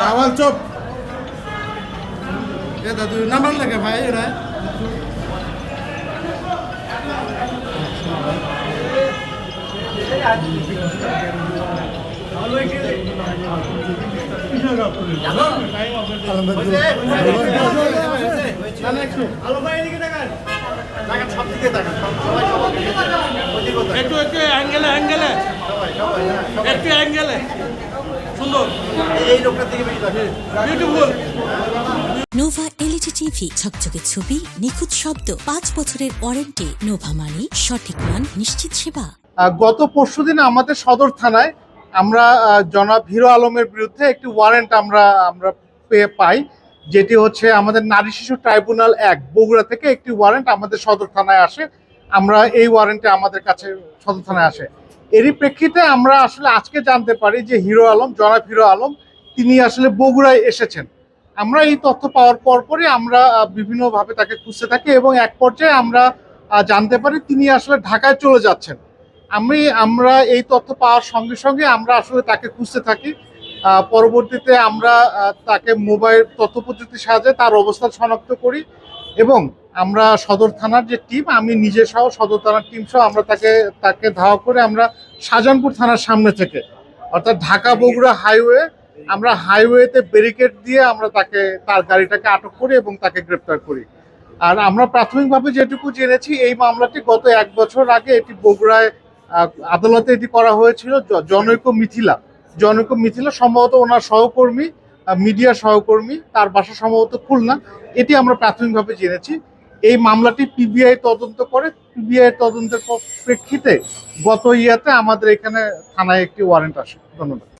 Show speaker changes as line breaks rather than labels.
আওয়াল চুপ এ দাদু নাম্বার লাগে ভাই এরা একটু অ্যাঙ্গেলে অ্যাঙ্গেলে একটু অ্যাঙ্গেলে সুন্দর এই লোকটা থেকে বিউটিফুল।
নোভা এলইডি টিভি, ঝকঝকে ছবি, নিখুঁত শব্দ, 5 বছরের ওয়ারেন্টি। নোভা মানে সঠিক মান, নিশ্চিত সেবা।
গত পরশুদিন আমাদের সদর থানায় আমরা জনাব হিরো আলমের বিরুদ্ধে একটি ওয়ারেন্ট আমরা পাই, যেটি হচ্ছে আমাদের নারী শিশু ট্রাইব্যুনাল 1 বগুড়া থেকে একটি ওয়ারেন্ট আমাদের সদর থানায় আসে। আমরা এই ওয়ারেন্টে আমাদের কাছে সদর থানায় আসে। এরই প্রেক্ষিতে আমরা আসলে আজকে জানতে পারি যে হিরো আলম, জনাব হিরো আলম তিনি আসলে বগুড়ায় এসেছেন। আমরা এই তথ্য পাওয়ার পরপরই আমরা বিভিন্নভাবে তাকে খুঁজতে থাকি এবং এক পর্যায়ে আমরা জানতে পারি তিনি আসলে ঢাকায় চলে যাচ্ছেন। আমরা এই তথ্য পাওয়ার সঙ্গে সঙ্গে আমরা আসলে তাকে খুঁজতে থাকি। পরবর্তীতে আমরা তাকে মোবাইল তথ্য প্রযুক্তির সাহায্যে তার অবস্থান শনাক্ত করি এবং আমরা সদর থানার যে টিম, আমি নিজে সহ সদর থানার টিম সহ আমরা তাকে ধাওয়া করে আমরা শাহজাহানপুর থানার সামনে থেকে, অর্থাৎ ঢাকা বগুড়া হাইওয়ে, আমরা হাইওয়েতে ব্যারিকেড দিয়ে আমরা তার গাড়িটাকে আটক করি এবং তাকে গ্রেপ্তার করি। আর আমরা প্রাথমিকভাবে যেটুকু জেনেছি, এই মামলাটি গত 1 বছর আগে এটি বগুড়ায় আদালতে এটি করা হয়েছিল। জনৈক মিথিলা সম্ভবত ওনার সহকর্মী, মিডিয়া সহকর্মী, তার বাসা সম্ভবত খুলনা, এটি আমরা প্রাথমিকভাবে জেনেছি। এই মামলাটি পিবিআই তদন্ত করে, পিবিআই তদন্তের প্রেক্ষিতে গত ইয়াতে আমাদের এখানে থানায় একটি ওয়ারেন্ট আসে। ধন্যবাদ।